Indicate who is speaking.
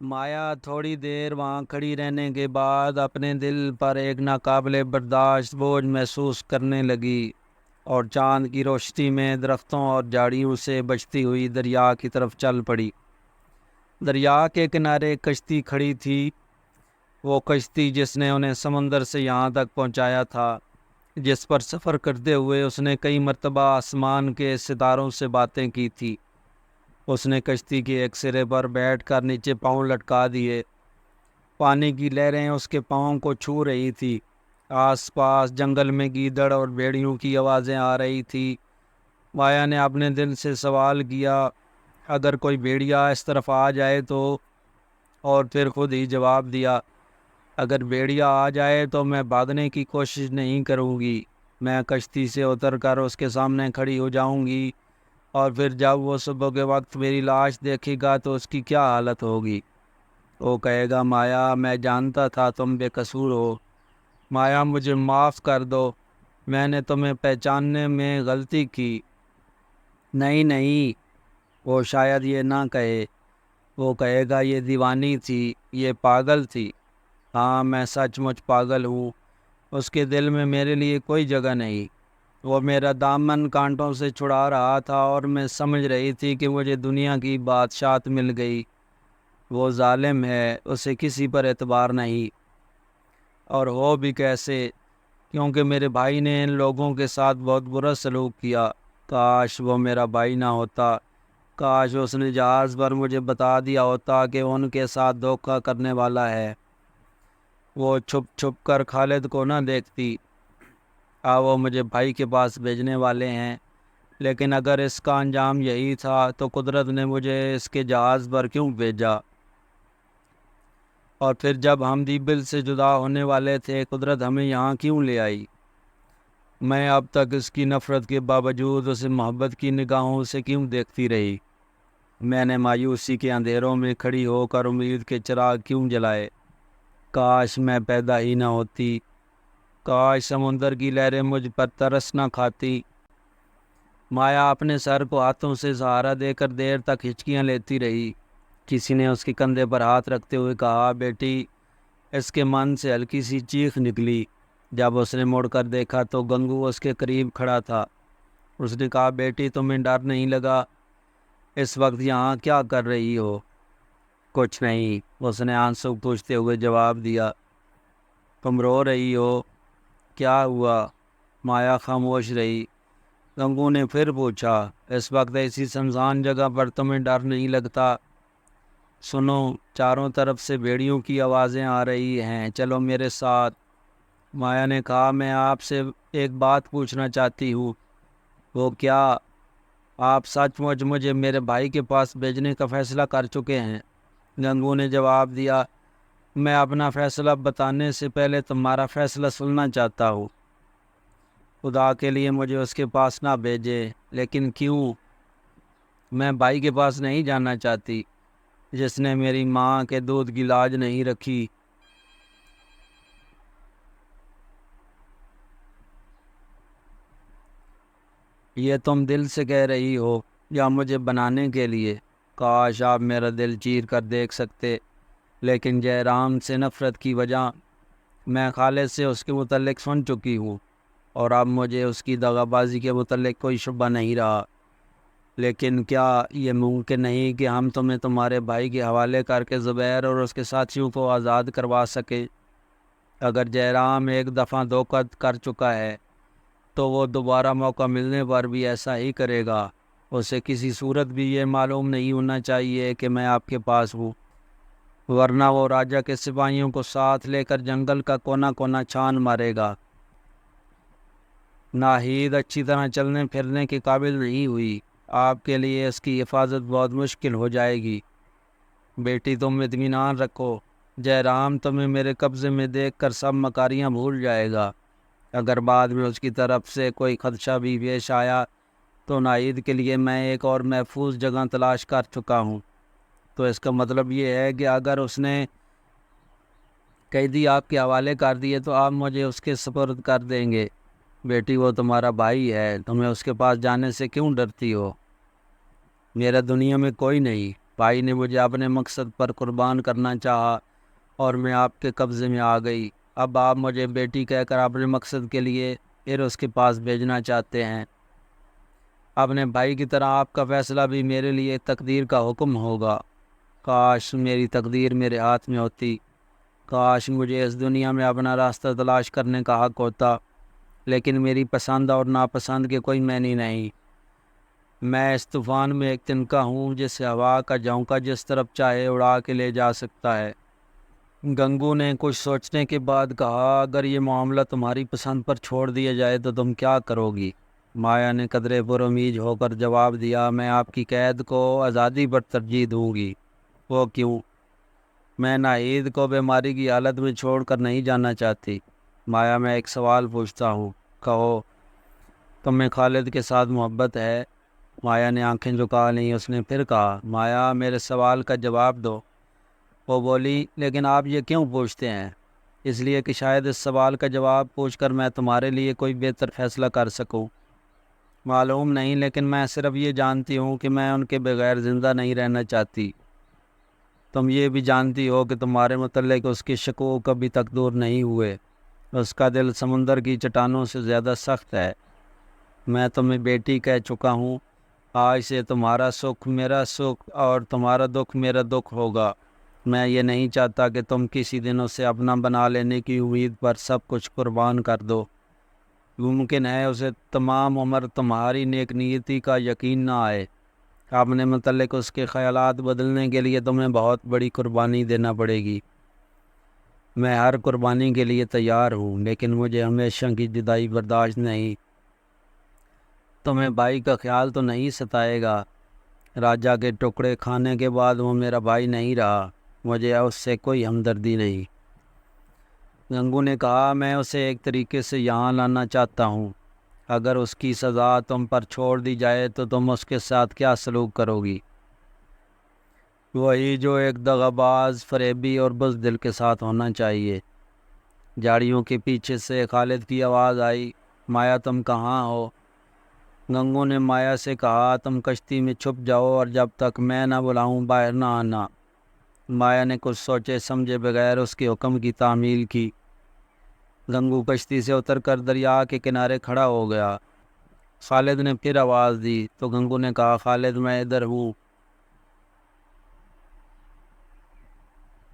Speaker 1: مایا تھوڑی دیر وہاں کھڑی رہنے کے بعد اپنے دل پر ایک ناقابل برداشت بوجھ محسوس کرنے لگی اور چاند کی روشنی میں درختوں اور جھاڑیوں سے بچتی ہوئی دریا کی طرف چل پڑی۔ دریا کے کنارے ایک کشتی کھڑی تھی، وہ کشتی جس نے انہیں سمندر سے یہاں تک پہنچایا تھا، جس پر سفر کرتے ہوئے اس نے کئی مرتبہ آسمان کے ستاروں سے باتیں کی تھی۔ اس نے کشتی کے ایک سرے پر بیٹھ کر نیچے پاؤں لٹکا دیے۔ پانی کی لہریں اس کے پاؤں کو چھو رہی تھی۔ آس پاس جنگل میں گیدڑ اور بھیڑیوں کی آوازیں آ رہی تھی۔ مایا نے اپنے دل سے سوال کیا، اگر کوئی بھیڑیا اس طرف آ جائے تو؟ اور پھر خود ہی جواب دیا، اگر بھیڑیا آ جائے تو میں بھاگنے کی کوشش نہیں کروں گی، میں کشتی سے اتر کر اس کے سامنے کھڑی ہو جاؤں گی، اور پھر جب وہ صبح کے وقت میری لاش دیکھے گا تو اس کی کیا حالت ہوگی؟ وہ کہے گا، مایا میں جانتا تھا تم بے قصور ہو، مایا مجھے معاف کر دو، میں نے تمہیں پہچاننے میں غلطی کی۔ نہیں نہیں، وہ شاید یہ نہ کہے، وہ کہے گا یہ دیوانی تھی، یہ پاگل تھی۔ ہاں میں سچ مچ پاگل ہوں، اس کے دل میں میرے لیے کوئی جگہ نہیں۔ وہ میرا دامن کانٹوں سے چھڑا رہا تھا اور میں سمجھ رہی تھی کہ مجھے دنیا کی بادشاہت مل گئی۔ وہ ظالم ہے، اسے کسی پر اعتبار نہیں، اور ہو بھی کیسے، کیونکہ میرے بھائی نے ان لوگوں کے ساتھ بہت برا سلوک کیا۔ کاش وہ میرا بھائی نہ ہوتا، کاش اس نے جہاز پر مجھے بتا دیا ہوتا کہ ان کے ساتھ دھوکہ کرنے والا ہے۔ وہ چھپ چھپ کر خالد کو نہ دیکھتی، وہ مجھے بھائی کے پاس بھیجنے والے ہیں، لیکن اگر اس کا انجام یہی تھا تو قدرت نے مجھے اس کے جہاز پر کیوں بھیجا؟ اور پھر جب ہم دیبل سے جدا ہونے والے تھے، قدرت ہمیں یہاں کیوں لے آئی؟ میں اب تک اس کی نفرت کے باوجود اسے محبت کی نگاہوں سے کیوں دیکھتی رہی؟ میں نے مایوسی کے اندھیروں میں کھڑی ہو کر امید کے چراغ کیوں جلائے؟ کاش میں پیدا ہی نہ ہوتی، کاش سمندر کی لہریں مجھ پر ترس نہ کھاتی۔ مایا اپنے سر کو ہاتھوں سے سہارا دے کر دیر تک ہچکیاں لیتی رہی۔ کسی نے اس کے کندھے پر ہاتھ رکھتے ہوئے کہا، بیٹی۔ اس کے من سے ہلکی سی چیخ نکلی۔ جب اس نے مڑ کر دیکھا تو گنگو اس کے قریب کھڑا تھا۔ اس نے کہا، بیٹی تمہیں ڈر نہیں لگا؟ اس وقت یہاں کیا کر رہی ہو؟ کچھ نہیں، اس نے آنسو پوچھتے ہوئے جواب دیا۔ تم رو رہی ہو، کیا ہوا؟ مایا خاموش رہی۔ گنگو نے پھر پوچھا، اس وقت ایسی سنسان جگہ پر تمہیں ڈر نہیں لگتا؟ سنو، چاروں طرف سے بھیڑیوں کی آوازیں آ رہی ہیں، چلو میرے ساتھ۔ مایا نے کہا، میں آپ سے ایک بات پوچھنا چاہتی ہوں۔ وہ کیا؟ آپ سچ مچ مجھے میرے بھائی کے پاس بھیجنے کا فیصلہ کر چکے ہیں؟ گنگو نے جواب دیا، میں اپنا فیصلہ بتانے سے پہلے تمہارا فیصلہ سننا چاہتا ہوں۔ خدا کے لیے مجھے اس کے پاس نہ بھیجے۔ لیکن کیوں؟ میں بھائی کے پاس نہیں جانا چاہتی، جس نے میری ماں کے دودھ کی لاج نہیں رکھی۔ یہ تم دل سے کہہ رہی ہو یا مجھے بنانے کے لیے؟ کاش آپ میرا دل چیر کر دیکھ سکتے، لیکن جے رام سے نفرت کی وجہ میں خالد سے اس کے متعلق سن چکی ہوں، اور اب مجھے اس کی دغا بازی کے متعلق کوئی شبہ نہیں رہا۔ لیکن کیا یہ ممکن نہیں کہ ہم تمہیں تمہارے بھائی کے حوالے کر کے زبیر اور اس کے ساتھیوں کو آزاد کروا سکیں؟ اگر جے رام ایک دفعہ دھوکہ کر چکا ہے تو وہ دوبارہ موقع ملنے پر بھی ایسا ہی کرے گا۔ اسے کسی صورت بھی یہ معلوم نہیں ہونا چاہیے کہ میں آپ کے پاس ہوں، ورنہ وہ راجہ کے سپاہیوں کو ساتھ لے کر جنگل کا کونا کونا چھان مارے گا۔ ناہید اچھی طرح چلنے پھرنے کے قابل نہیں ہوئی، آپ کے لیے اس کی حفاظت بہت مشکل ہو جائے گی۔ بیٹی تم اطمینان رکھو، جے رام تمہیں میرے قبضے میں دیکھ کر سب مکاریاں بھول جائے گا۔ اگر بعد میں اس کی طرف سے کوئی خدشہ بھی پیش آیا تو ناہید کے لیے میں ایک اور محفوظ جگہ تلاش کر چکا ہوں۔ تو اس کا مطلب یہ ہے کہ اگر اس نے قیدی آپ کے حوالے کر دیے تو آپ مجھے اس کے سپرد کر دیں گے؟ بیٹی وہ تمہارا بھائی ہے، تمہیں اس کے پاس جانے سے کیوں ڈرتی ہو؟ میرا دنیا میں کوئی نہیں، بھائی نے مجھے اپنے مقصد پر قربان کرنا چاہا اور میں آپ کے قبضے میں آ گئی۔ اب آپ مجھے بیٹی کہہ کر اپنے مقصد کے لیے پھر اس کے پاس بھیجنا چاہتے ہیں۔ اپنے بھائی کی طرح آپ کا فیصلہ بھی میرے لیے تقدیر کا حکم ہوگا۔ کاش میری تقدیر میرے ہاتھ میں ہوتی، کاش مجھے اس دنیا میں اپنا راستہ تلاش کرنے کا حق ہوتا، لیکن میری پسند اور ناپسند کے کوئی معنی نہیں۔ میں اس طوفان میں ایک تنکا ہوں جسے ہوا کا جھونکا جس طرف چاہے اڑا کے لے جا سکتا ہے۔ گنگو نے کچھ سوچنے کے بعد کہا، اگر یہ معاملہ تمہاری پسند پر چھوڑ دیا جائے تو تم کیا کرو گی؟ مایا نے قدرے پر امید ہو کر جواب دیا، میں آپ کی قید کو آزادی پر ترجیح دوں گی۔ وہ کیوں؟ میں ناہید کو بیماری کی حالت میں چھوڑ کر نہیں جانا چاہتی۔ مایا، میں ایک سوال پوچھتا ہوں، کہو، تمہیں خالد کے ساتھ محبت ہے؟ مایا نے آنکھیں جھکا لیں۔ اس نے پھر کہا، مایا میرے سوال کا جواب دو۔ وہ بولی، لیکن آپ یہ کیوں پوچھتے ہیں؟ اس لیے کہ شاید اس سوال کا جواب پوچھ کر میں تمہارے لیے کوئی بہتر فیصلہ کر سکوں۔ معلوم نہیں، لیکن میں صرف یہ جانتی ہوں کہ میں ان کے بغیر زندہ نہیں رہنا چاہتی۔ تم یہ بھی جانتی ہو کہ تمہارے متعلق اس کے شکوک ابھی تک دور نہیں ہوئے۔ اس کا دل سمندر کی چٹانوں سے زیادہ سخت ہے۔ میں تمہیں بیٹی کہہ چکا ہوں۔ آج سے تمہارا سکھ میرا سکھ اور تمہارا دکھ میرا دکھ ہوگا۔ میں یہ نہیں چاہتا کہ تم کسی دن اسے اپنا بنا لینے کی امید پر سب کچھ قربان کر دو۔ ممکن ہے اسے تمام عمر تمہاری نیک نیتی کا یقین نہ آئے۔ اپنے متعلق اس کے خیالات بدلنے کے لیے تمہیں بہت بڑی قربانی دینا پڑے گی۔ میں ہر قربانی کے لیے تیار ہوں، لیکن مجھے ہمیشہ کی جدائی برداشت نہیں۔ تمہیں بھائی کا خیال تو نہیں ستائے گا؟ راجا کے ٹکڑے کھانے کے بعد وہ میرا بھائی نہیں رہا۔ مجھے اس سے کوئی ہمدردی نہیں۔ گنگو نے کہا، میں اسے ایک طریقے سے یہاں لانا چاہتا ہوں۔ اگر اس کی سزا تم پر چھوڑ دی جائے تو تم اس کے ساتھ کیا سلوک کرو گی؟ وہی جو ایک دغاباز، فریبی اور بزدل کے ساتھ ہونا چاہیے۔ جھاڑیوں کے پیچھے سے خالد کی آواز آئی، مایا تم کہاں ہو؟ گنگو نے مایا سے کہا، تم کشتی میں چھپ جاؤ اور جب تک میں نہ بلاؤں باہر نہ آنا۔ مایا نے کچھ سوچے سمجھے بغیر اس کے حکم کی تعمیل کی۔ گنگو کشتی سے اتر کر دریا کے کنارے کھڑا ہو گیا۔ خالد نے پھر آواز دی تو گنگو نے کہا، خالد میں ادھر ہوں۔